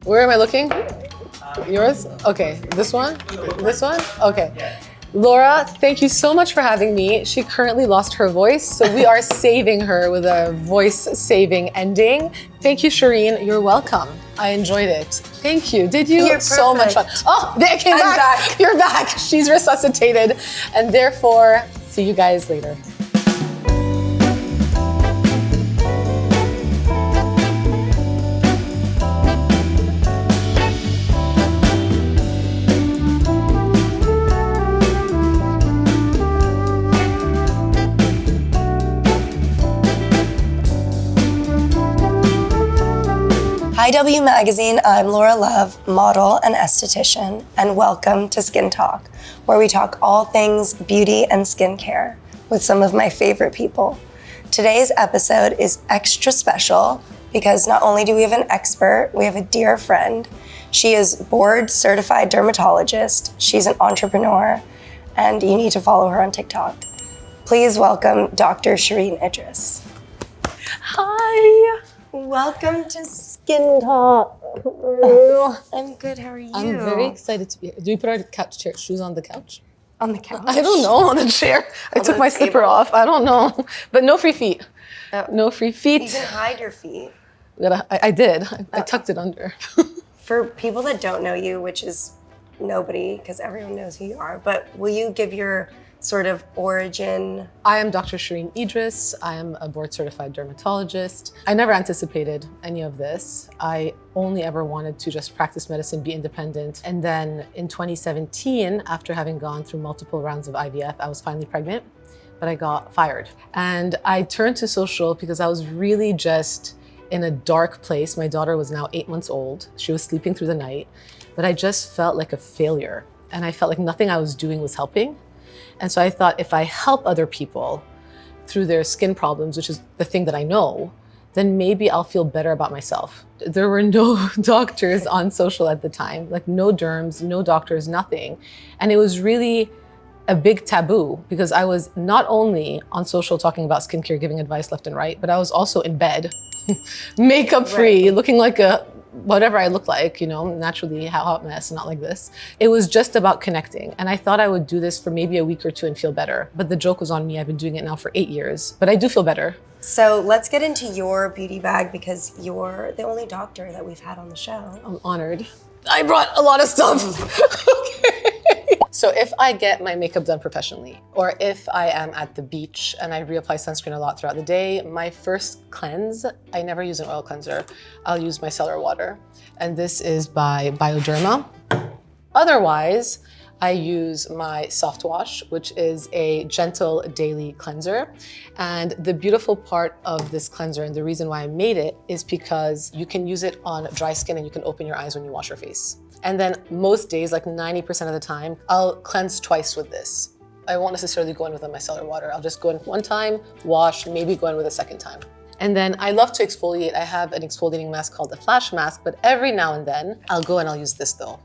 Where am I looking? Yours? Okay, this one? This one? Okay. Laura, thank you so much for having me. She currently lost her voice, so we are saving her with a voice-saving ending. Thank you, Shereene. You're welcome. I enjoyed it. Thank you. Did you? You're so much fun. Oh, there came back. You're back. She's resuscitated. And therefore, see you guys later. IW Magazine, I'm Laura Love, model and esthetician, and welcome to Skin Talk, where we talk all things beauty and skincare with some of my favorite people. Today's episode is extra special because not only do we have an expert, we have a dear friend. She is board certified dermatologist, she's an entrepreneur, and you need to follow her on TikTok. Please welcome Dr. Shereene Idriss. Hi. Welcome to Skin Talk. I'm good, how are you? I'm very excited to be here. Do we put our couch chair shoes on the couch? On the couch? I don't know, on the chair. I took my slipper off. I don't know. But no free feet. Oh. No free feet. You can hide your feet. I did. I tucked it under. For people that don't know you, which is nobody, because everyone knows who you are, but will you give your sort of origin? I am Dr. Shereene Idriss. I am a board certified dermatologist. I never anticipated any of this. I only ever wanted to just practice medicine, be independent. And then in 2017, after having gone through multiple rounds of IVF, I was finally pregnant, but I got fired. And I turned to social because I was really just in a dark place. My daughter was now 8 months old. She was sleeping through the night, but I just felt like a failure. And I felt like nothing I was doing was helping. And so I thought if I help other people through their skin problems, which is the thing that I know, then maybe I'll feel better about myself. There were no doctors on social at the time, like no derms, no doctors, nothing. And it was really a big taboo because I was not only on social talking about skincare, giving advice left and right, but I was also in bed, makeup free, looking like whatever I look like, naturally a hot mess, not like this. It was just about connecting. And I thought I would do this for maybe a week or two and feel better. But the joke was on me. I've been doing it now for 8 years, but I do feel better. So let's get into your beauty bag because you're the only doctor that we've had on the show. I'm honored. I brought a lot of stuff. Okay. So if I get my makeup done professionally, or if I am at the beach and I reapply sunscreen a lot throughout the day, my first cleanse, I never use an oil cleanser. I'll use micellar water. And this is by Bioderma. Otherwise, I use my soft wash, which is a gentle daily cleanser. And the beautiful part of this cleanser and the reason why I made it is because you can use it on dry skin and you can open your eyes when you wash your face. And then most days, like 90% of the time, I'll cleanse twice with this. I won't necessarily go in with a micellar water. I'll just go in one time, wash, maybe go in with a second time. And then I love to exfoliate. I have an exfoliating mask called the Flash Mask, but every now and then I'll go and I'll use this though.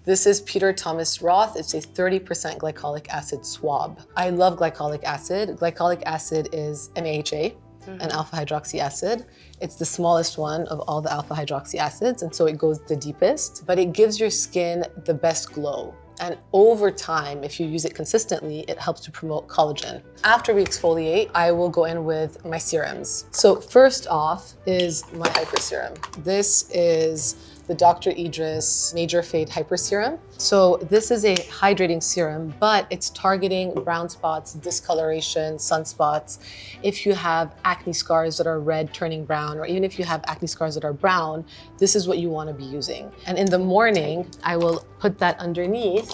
This is Peter Thomas Roth. It's a 30% glycolic acid swab. I love glycolic acid. Glycolic acid is an AHA, an alpha hydroxy acid. It's the smallest one of all the alpha hydroxy acids, and so it goes the deepest, but it gives your skin the best glow. And over time, if you use it consistently, it helps to promote collagen. After we exfoliate, I will go in with my serums. So first off is my hyper serum. This is the Dr. Idriss Major Fade Hyper Serum. So this is a hydrating serum, but it's targeting brown spots, discoloration, sunspots. If you have acne scars that are red turning brown, or even if you have acne scars that are brown, this is what you want to be using. And in the morning, I will put that underneath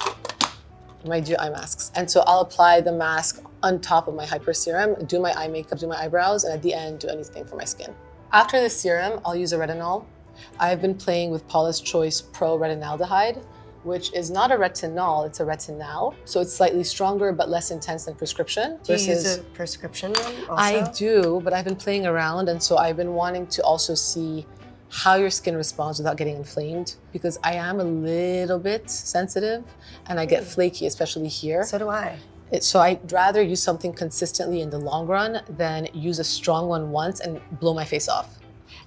my dear eye masks. And so I'll apply the mask on top of my hyper serum, do my eye makeup, do my eyebrows, and at the end, do anything for my skin. After the serum, I'll use a retinol. I've been playing with Paula's Choice Pro Retinaldehyde, which is not a retinol, it's a retinal. So it's slightly stronger but less intense than prescription. Do you use a prescription one also? I do, but I've been playing around, and so I've been wanting to also see how your skin responds without getting inflamed, because I am a little bit sensitive and I get flaky, especially here. So do I. So I'd rather use something consistently in the long run than use a strong one once and blow my face off.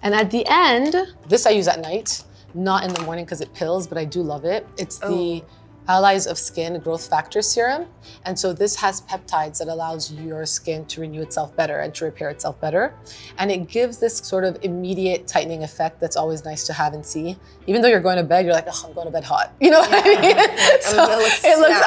And at the end, this I use at night. not in the morning because it pills, but I do love it. It's the Allies of Skin Growth Factor Serum. And so this has peptides that allows your skin to renew itself better and to repair itself better. And it gives this sort of immediate tightening effect that's always nice to have and see. Even though you're going to bed, you're like, oh, I'm going to bed hot. You know what I mean?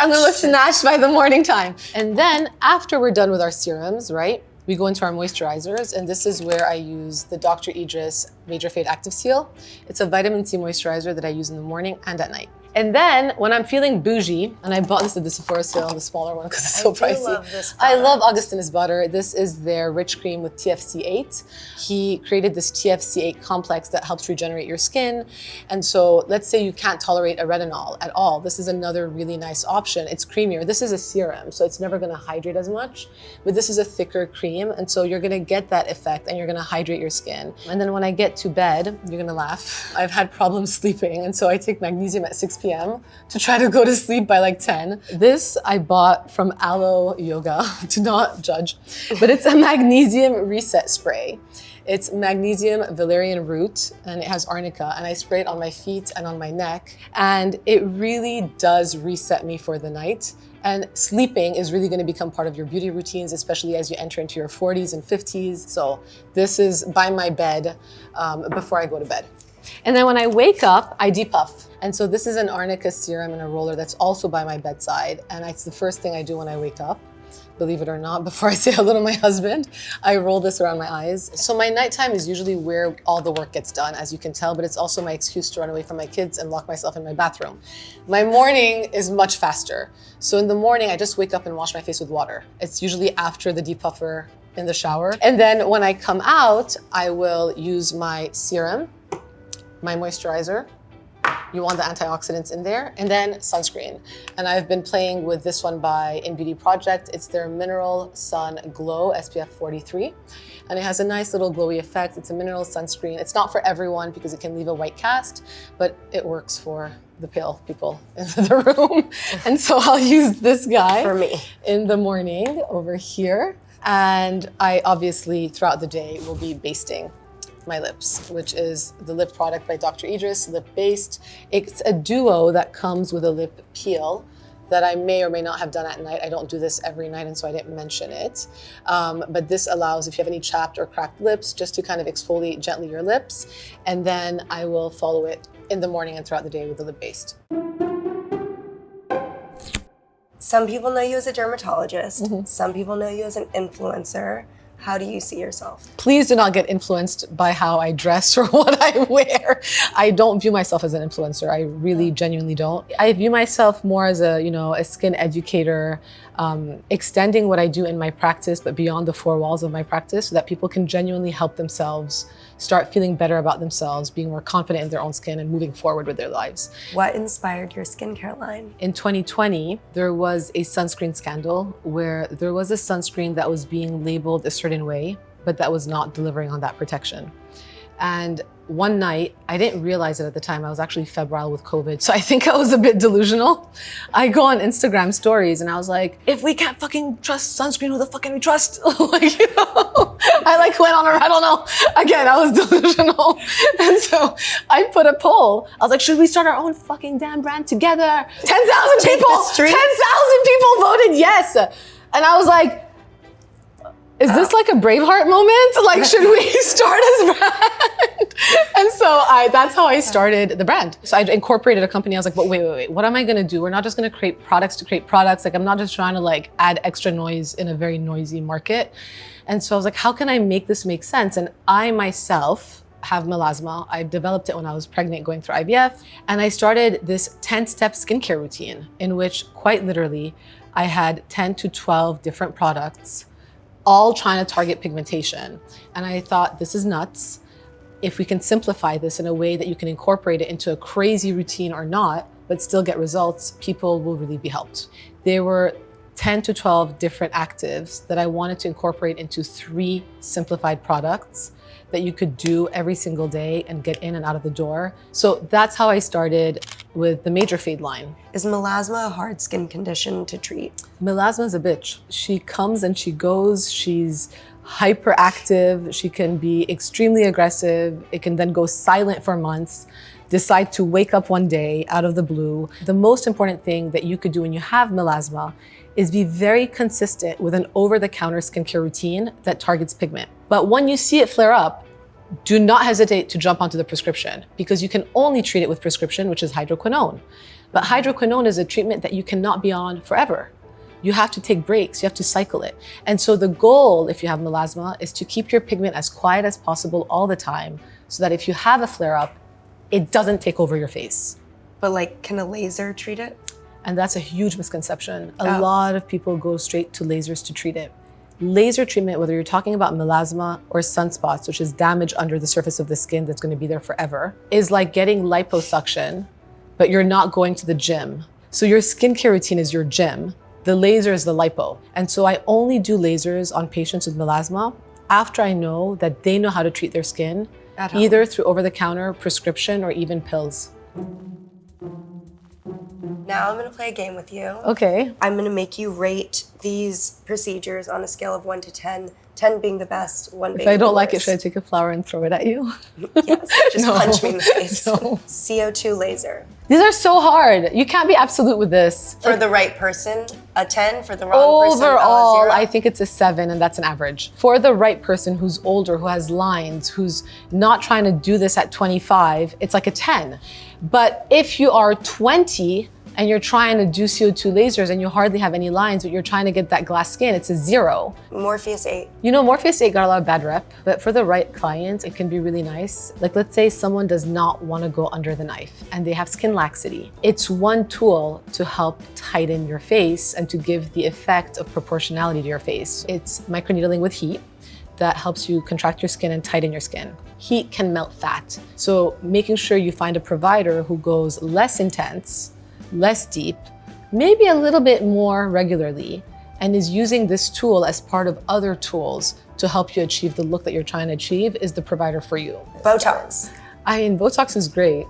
I'm gonna look snatched by the morning time. And then after we're done with our serums, right? We go into our moisturizers, and this is where I use the Dr. Idriss Major Fade Active Seal. It's a vitamin C moisturizer that I use in the morning and at night. And then when I'm feeling bougie, and I bought this at the Sephora sale, the smaller one, because it's so pricey. I love this I love Augustinus butter. This is their rich cream with TFC8. He created this TFC8 complex that helps regenerate your skin. And so let's say you can't tolerate a retinol at all. This is another really nice option. It's creamier. This is a serum, so it's never gonna hydrate as much, but this is a thicker cream. And so you're gonna get that effect and you're gonna hydrate your skin. And then when I get to bed, you're gonna laugh. I've had problems sleeping, and so I take magnesium at 6 p.m. to try to go to sleep by like 10. This I bought from Aloe Yoga, do not judge, but it's a magnesium reset spray. It's magnesium valerian root, and it has arnica, and I spray it on my feet and on my neck, and it really does reset me for the night. And sleeping is really gonna become part of your beauty routines, especially as you enter into your 40s and 50s. So this is by my bed before I go to bed. And then when I wake up, I depuff. And so this is an arnica serum and a roller that's also by my bedside. And it's the first thing I do when I wake up. Believe it or not, before I say hello to my husband, I roll this around my eyes. So my nighttime is usually where all the work gets done, as you can tell, but it's also my excuse to run away from my kids and lock myself in my bathroom. My morning is much faster. So in the morning, I just wake up and wash my face with water. It's usually after the depuffer in the shower. And then when I come out, I will use my serum, my moisturizer. You want the antioxidants in there, and then sunscreen. And I've been playing with this one by In Beauty Project. It's their Mineral Sun Glow SPF 43. And it has a nice little glowy effect. It's a mineral sunscreen. It's not for everyone because it can leave a white cast, but it works for the pale people in the room. And so I'll use this guy For me. in the morning over here. And I obviously throughout the day will be basting my lips, which is the lip product by Dr. Idriss, lip based. It's a duo that comes with a lip peel that I may or may not have done at night. I don't do this every night, and so I didn't mention it. But this allows, if you have any chapped or cracked lips, just to kind of exfoliate gently your lips. And then I will follow it in the morning and throughout the day with the lip based. Some people know you as a dermatologist. Some people know you as an influencer. How do you see yourself? Please do not get influenced by how I dress or what I wear. I don't view myself as an influencer. I really genuinely don't. I view myself more as a skin educator, extending what I do in my practice, but beyond the four walls of my practice, so that people can genuinely help themselves start feeling better about themselves, being more confident in their own skin, and moving forward with their lives. What inspired your skincare line? In 2020, there was a sunscreen scandal where there was a sunscreen that was being labeled a certain way, but that was not delivering on that protection. And one night, I didn't realize it at the time, I was actually febrile with COVID, so I think I was a bit delusional. I go on Instagram stories and I was like, if we can't fucking trust sunscreen, who the fuck can we trust? I went on I don't know. Again, I was delusional. And so I put a poll. I was like, should we start our own fucking damn brand together? 10,000 people, 10,000 people voted yes. And I was like, is this like a Braveheart moment? Like, should we start as brand? And so that's how I started the brand. So I incorporated a company. I was like, but wait, what am I gonna do? We're not just gonna create products to create products. Like, I'm not just trying to add extra noise in a very noisy market. And so I was like, how can I make this make sense? And I myself have melasma. I developed it when I was pregnant going through IVF. And I started this 10-step skincare routine in which quite literally, I had 10 to 12 different products all trying to target pigmentation. And I thought, this is nuts. If we can simplify this in a way that you can incorporate it into a crazy routine or not, but still get results, people will really be helped. There were 10 to 12 different actives that I wanted to incorporate into 3 simplified products that you could do every single day and get in and out of the door. So that's how I started with the Major Fade line. Is melasma a hard skin condition to treat? Melasma is a bitch. She comes and she goes. She's hyperactive. She can be extremely aggressive. It can then go silent for months. decide to wake up one day out of the blue, the most important thing that you could do when you have melasma is be very consistent with an over-the-counter skincare routine that targets pigment. But when you see it flare up, do not hesitate to jump onto the prescription, because you can only treat it with prescription, which is hydroquinone. But hydroquinone is a treatment that you cannot be on forever. You have to take breaks, you have to cycle it. And so the goal, if you have melasma, is to keep your pigment as quiet as possible all the time, so that if you have a flare up, it doesn't take over your face. But like, can a laser treat it? And that's a huge misconception. A lot of people go straight to lasers to treat it. Laser treatment, whether you're talking about melasma or sunspots, which is damage under the surface of the skin that's going to be there forever, is like getting liposuction, but you're not going to the gym. So your skincare routine is your gym. The laser is the lipo. And so I only do lasers on patients with melasma after I know that they know how to treat their skin, either through over-the-counter, prescription, or even pills. Now I'm gonna play a game with you. Okay. I'm gonna make you rate these procedures on a scale of 1 to 10, 10 being the best, 1 being the worst. If I don't like it, should I take a flower and throw it at you? Yes, just punch me in the face. No. CO2 laser. These are so hard. You can't be absolute with this. For the right person, a 10. For the wrong person, overall, a 0. I think it's a 7, and that's an average. For the right person who's older, who has lines, who's not trying to do this at 25, it's like a 10. But if you are 20 and you're trying to do CO2 lasers and you hardly have any lines, but you're trying to get that glass skin, it's a 0. Morpheus 8. You know, Morpheus 8 got a lot of bad rep, but for the right client, it can be really nice. Like, let's say someone does not want to go under the knife and they have skin laxity. It's one tool to help tighten your face and to give the effect of proportionality to your face. It's microneedling with heat that helps you contract your skin and tighten your skin. Heat can melt fat. So making sure you find a provider who goes less intense, less deep, maybe a little bit more regularly, and is using this tool as part of other tools to help you achieve the look that you're trying to achieve, is the provider for you. Botox. I mean, Botox is great.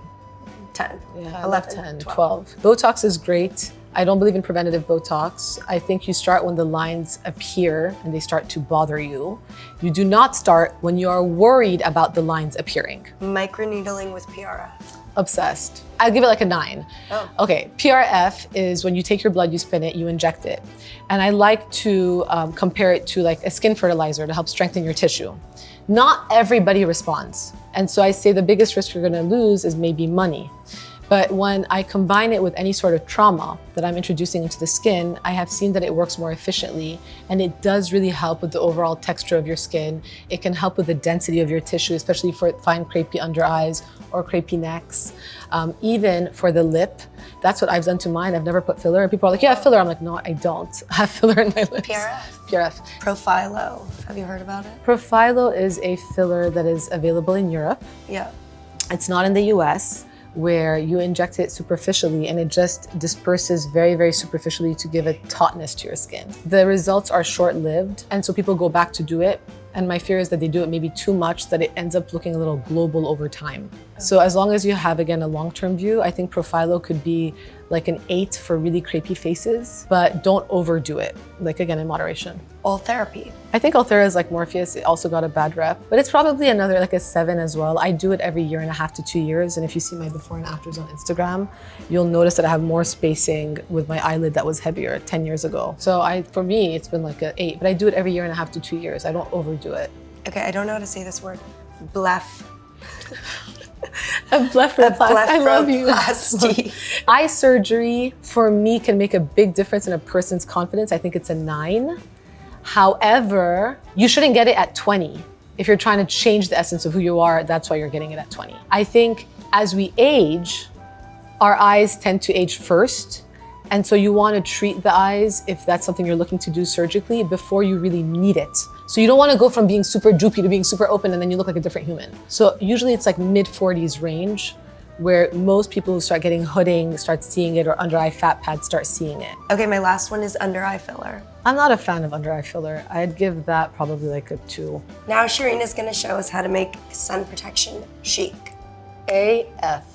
10. Yeah, 11, 10, 12. 12. Botox is great. I don't believe in preventative Botox. I think you start when the lines appear and they start to bother you. You do not start when you are worried about the lines appearing. Microneedling with PRF. Obsessed. I'll give it like a 9. Oh. Okay, PRF is when you take your blood, you spin it, you inject it. And I like to compare it to like a skin fertilizer to help strengthen your tissue. Not everybody responds. And so I say the biggest risk you're gonna lose is maybe money. But when I combine it with any sort of trauma that I'm introducing into the skin, I have seen that it works more efficiently, and it does really help with the overall texture of your skin. It can help with the density of your tissue, especially for fine crepey under eyes or crepey necks. Even for the lip, that's what I've done to mine. I've never put filler, and people are like, yeah, I have filler. I'm like, no, I don't have filler in my lips. PRF. PRF. Profilo. Have you heard about it? Profilo is a filler that is available in Europe. Yeah. It's not in the US, where you inject it superficially and it just disperses very, very superficially to give a tautness to your skin. The results are short-lived, and so people go back to do it. And my fear is that they do it maybe too much, that it ends up looking a little global over time. So as long as you have, again, a long-term view, I think Profilo could be like an 8 for really crepey faces, but don't overdo it. Like, again, in moderation. Ultherapy. I think Ulthera is like Morpheus. It also got a bad rep, but it's probably another like a 7 as well. I do it every 1.5 to 2 years. And if you see my before and afters on Instagram, you'll notice that I have more spacing with my eyelid that was heavier 10 years ago. So for me, it's been like an 8, but I do it every 1.5 to 2 years. I don't overdo it. Okay, I don't know how to say this word. Bleph. A blepharoplasty. I love you. Blepharoplasty. Eye surgery for me can make a big difference in a person's confidence. I think it's a 9. However, you shouldn't get it at 20. If you're trying to change the essence of who you are, that's why you're getting it at 20. I think as we age, our eyes tend to age first. And so you want to treat the eyes, if that's something you're looking to do surgically, before you really need it. So you don't want to go from being super droopy to being super open and then you look like a different human. So usually it's like mid-40s range, where most people who start getting hooding start seeing it, or under eye fat pads start seeing it. Okay, my last one is under eye filler. I'm not a fan of under eye filler. I'd give that probably like a 2. Now Shereene is gonna show us how to make sun protection chic. AF.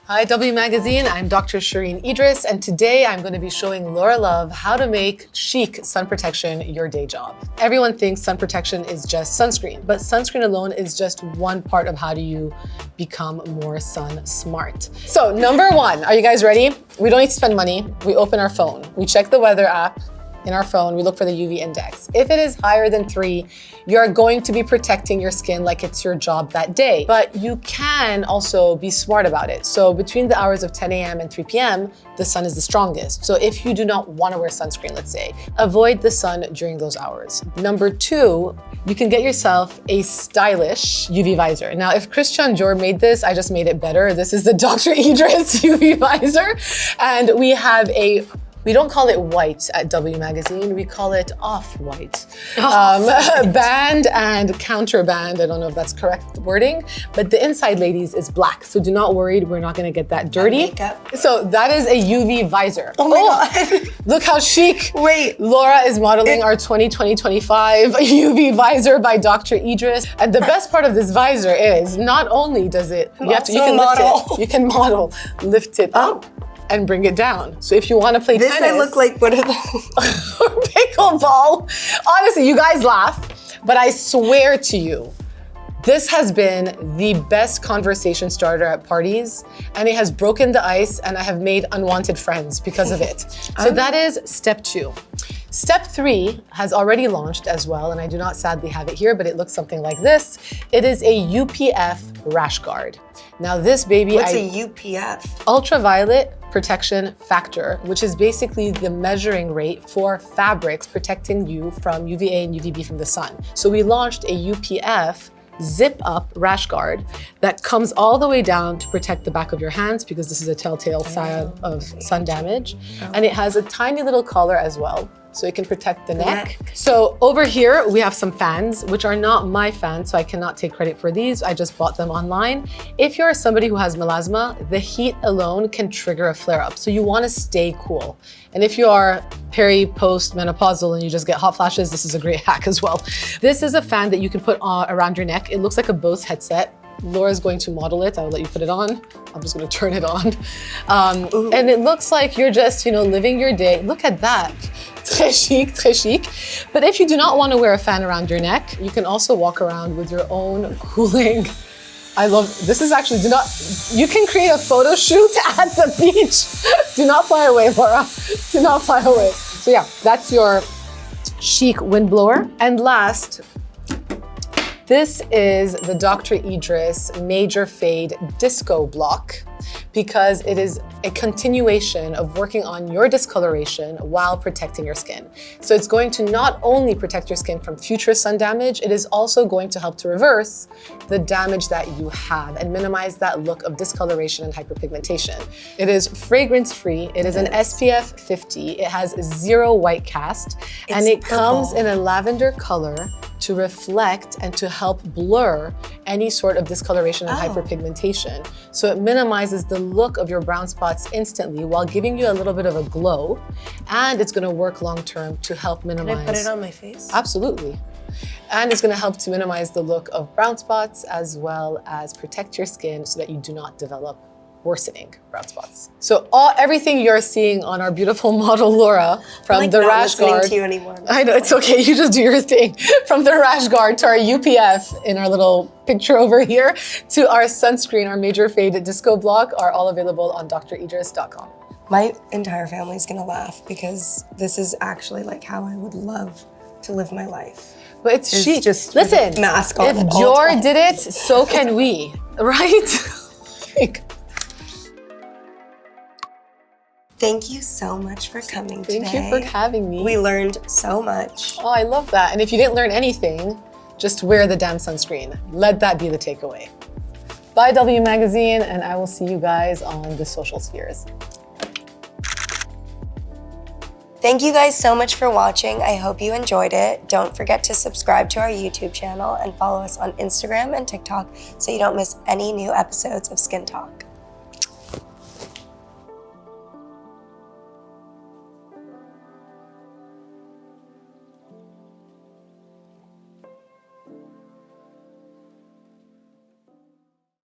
Hi W Magazine, I'm Dr. Shereene Idriss, and today I'm going to be showing Laura Love how to make chic sun protection your day job. Everyone thinks sun protection is just sunscreen, but sunscreen alone is just one part of how do you become more sun smart. So number one, are you guys ready? We don't need to spend money. We open our phone. We check the weather app in our phone. We look for the UV index. If it is higher than 3, you're going to be protecting your skin like it's your job that day. But you can also be smart about it. So between the hours of 10 a.m. and 3 p.m., the sun is the strongest. So if you do not want to wear sunscreen, let's say, avoid the sun during those hours. Number 2, you can get yourself a stylish UV visor. Now, if Christian Dior made this, I just made it better. This is the Dr. Idriss UV visor. And we don't call it white at W Magazine, we call it off-white. Band and counterband, I don't know if that's correct wording, but the inside, ladies, is black. So do not worry, we're not gonna get that dirty. So that is a UV visor. Oh my God. Look how chic. Wait. Laura is modeling our 2020-25 UV visor by Dr. Idriss. And the best part of this visor is not only does it, you can lift it, you can model, lift it up and bring it down. So if you want to play tennis. This I look like, what are those? Pickleball. Honestly, you guys laugh, but I swear to you, this has been the best conversation starter at parties, and it has broken the ice, and I have made unwanted friends because of it. So that is step 2. Step 3 has already launched as well, and I do not sadly have it here, but it looks something like this. It is a UPF rash guard. Now this baby— What's a UPF? Ultraviolet protection factor, which is basically the measuring rate for fabrics protecting you from UVA and UVB from the sun. So we launched a UPF zip up rash guard that comes all the way down to protect the back of your hands, because this is a telltale sign of sun damage. And it has a tiny little collar as well, so it can protect the neck. So over here, we have some fans, which are not my fans, so I cannot take credit for these. I just bought them online. If you're somebody who has melasma, the heat alone can trigger a flare-up, so you wanna stay cool. And if you are post-menopausal and you just get hot flashes, this is a great hack as well. This is a fan that you can put around your neck. It looks like a Bose headset. Laura's going to model it. I'll let you put it on. I'm just gonna turn it on. And it looks like you're just, living your day. Look at that. Très chic, très chic. But if you do not want to wear a fan around your neck, you can also walk around with your own cooling. I love, this is actually, you can create a photo shoot at the beach. Do not fly away, Laura. Do not fly away. So yeah, that's your chic wind blower. And last, this is the Dr. Idriss Major Fade Disco Block, because it is a continuation of working on your discoloration while protecting your skin. So it's going to not only protect your skin from future sun damage, it is also going to help to reverse the damage that you have and minimize that look of discoloration and hyperpigmentation. It is fragrance-free. It is an SPF 50. It has 0 white cast, and it comes in a lavender color to reflect and to help blur any sort of discoloration and hyperpigmentation. So it minimizes the look of your brown spots instantly while giving you a little bit of a glow, and it's gonna work long-term to help minimize— Can I put it on my face? Absolutely. And it's gonna help to minimize the look of brown spots as well as protect your skin so that you do not develop worsening brown spots. So everything you're seeing on our beautiful model Laura, from the rash guard— to you anymore. I know, it's okay, you just do your thing. From the rash guard to our UPF in our little picture over here, to our sunscreen, our Major Fade Disco Block, are all available on dridriss.com. My entire family's gonna laugh, because this is actually like how I would love to live my life. But it's chic. Just listen, mask on if Dior did it, so can we, right? Thank you so much for coming today. Thank you for having me. We learned so much. Oh, I love that. And if you didn't learn anything, just wear the damn sunscreen. Let that be the takeaway. Bye, W Magazine, and I will see you guys on the social spheres. Thank you guys so much for watching. I hope you enjoyed it. Don't forget to subscribe to our YouTube channel and follow us on Instagram and TikTok so you don't miss any new episodes of Skin Talk.